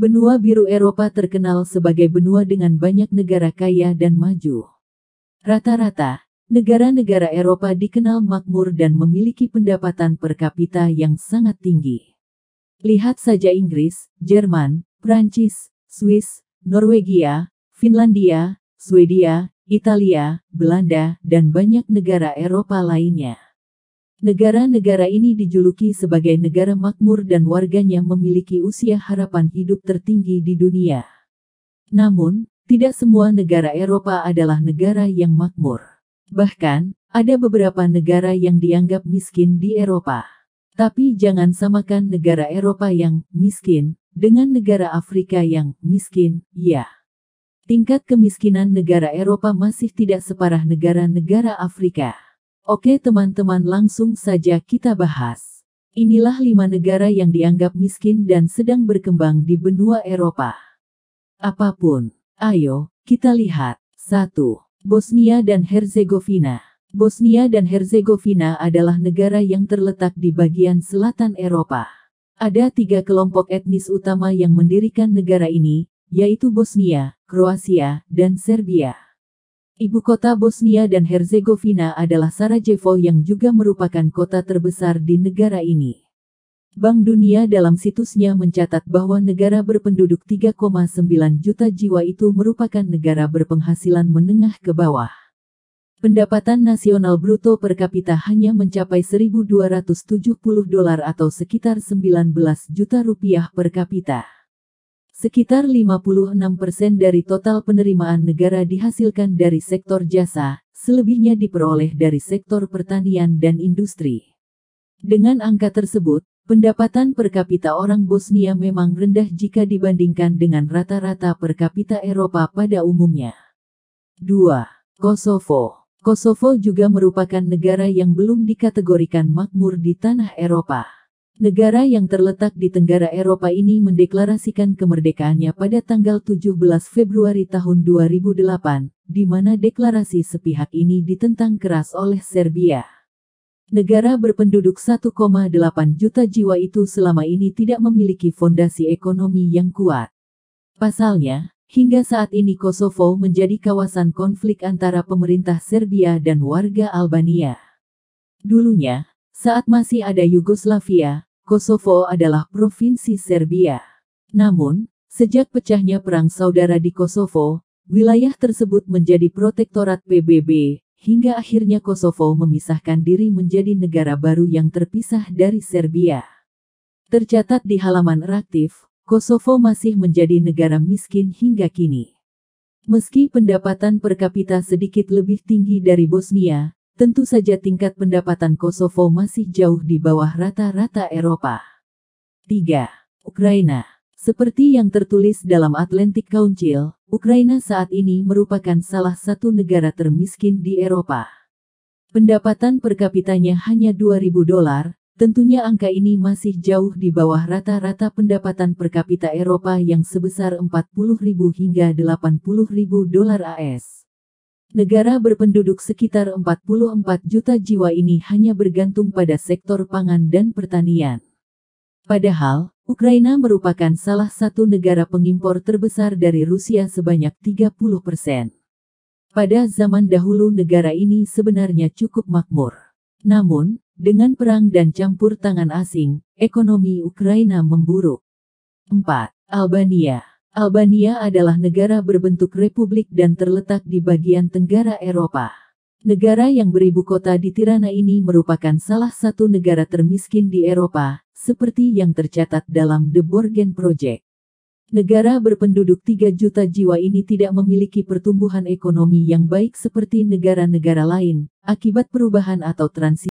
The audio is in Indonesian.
Benua biru Eropa terkenal sebagai benua dengan banyak negara kaya dan maju. Rata-rata, negara-negara Eropa dikenal makmur dan memiliki pendapatan per kapita yang sangat tinggi. Lihat saja Inggris, Jerman, Prancis, Swiss, Norwegia, Finlandia, Swedia, Italia, Belanda, dan banyak negara Eropa lainnya. Negara-negara ini dijuluki sebagai negara makmur dan warganya memiliki usia harapan hidup tertinggi di dunia. Namun, tidak semua negara Eropa adalah negara yang makmur. Bahkan, ada beberapa negara yang dianggap miskin di Eropa. Tapi jangan samakan negara Eropa yang miskin dengan negara Afrika yang miskin, ya. Tingkat kemiskinan negara Eropa masih tidak separah negara-negara Afrika. Oke teman-teman, langsung saja kita bahas. Inilah 5 negara yang dianggap miskin dan sedang berkembang di benua Eropa. Apapun, ayo kita lihat. 1. Bosnia dan Herzegovina. Bosnia dan Herzegovina adalah negara yang terletak di bagian selatan Eropa. Ada 3 kelompok etnis utama yang mendirikan negara ini, yaitu Bosnia, Kroasia, dan Serbia. Ibu kota Bosnia dan Herzegovina adalah Sarajevo yang juga merupakan kota terbesar di negara ini. Bank Dunia dalam situsnya mencatat bahwa negara berpenduduk 3,9 juta jiwa itu merupakan negara berpenghasilan menengah ke bawah. Pendapatan nasional bruto per kapita hanya mencapai $1.270 atau sekitar 19 juta rupiah per kapita. Sekitar 56% dari total penerimaan negara dihasilkan dari sektor jasa, selebihnya diperoleh dari sektor pertanian dan industri. Dengan angka tersebut, pendapatan per kapita orang Bosnia memang rendah jika dibandingkan dengan rata-rata per kapita Eropa pada umumnya. 2. Kosovo. Kosovo juga merupakan negara yang belum dikategorikan makmur di tanah Eropa. Negara yang terletak di Tenggara Eropa ini mendeklarasikan kemerdekaannya pada tanggal 17 Februari tahun 2008, di mana deklarasi sepihak ini ditentang keras oleh Serbia. Negara berpenduduk 1,8 juta jiwa itu selama ini tidak memiliki fondasi ekonomi yang kuat. Pasalnya, hingga saat ini Kosovo menjadi kawasan konflik antara pemerintah Serbia dan warga Albania. Dulunya, saat masih ada Yugoslavia, Kosovo adalah provinsi Serbia. Namun, sejak pecahnya Perang Saudara di Kosovo, wilayah tersebut menjadi protektorat PBB, hingga akhirnya Kosovo memisahkan diri menjadi negara baru yang terpisah dari Serbia. Tercatat di halaman Raktif, Kosovo masih menjadi negara miskin hingga kini. Meski pendapatan per kapita sedikit lebih tinggi dari Bosnia, tentu saja tingkat pendapatan Kosovo masih jauh di bawah rata-rata Eropa. 3. Ukraina. Seperti yang tertulis dalam Atlantic Council, Ukraina saat ini merupakan salah satu negara termiskin di Eropa. Pendapatan per kapitanya hanya $2.000, tentunya angka ini masih jauh di bawah rata-rata pendapatan per kapita Eropa yang sebesar $40.000 hingga $80.000 AS. Negara berpenduduk sekitar 44 juta jiwa ini hanya bergantung pada sektor pangan dan pertanian. Padahal, Ukraina merupakan salah satu negara pengimpor terbesar dari Rusia sebanyak 30%. Pada zaman dahulu negara ini sebenarnya cukup makmur. Namun, dengan perang dan campur tangan asing, ekonomi Ukraina memburuk. 4. Albania. Albania adalah negara berbentuk republik dan terletak di bagian tenggara Eropa. Negara yang beribu kota di Tirana ini merupakan salah satu negara termiskin di Eropa, seperti yang tercatat dalam The Borgen Project. Negara berpenduduk 3 juta jiwa ini tidak memiliki pertumbuhan ekonomi yang baik seperti negara-negara lain, akibat perubahan atau transisi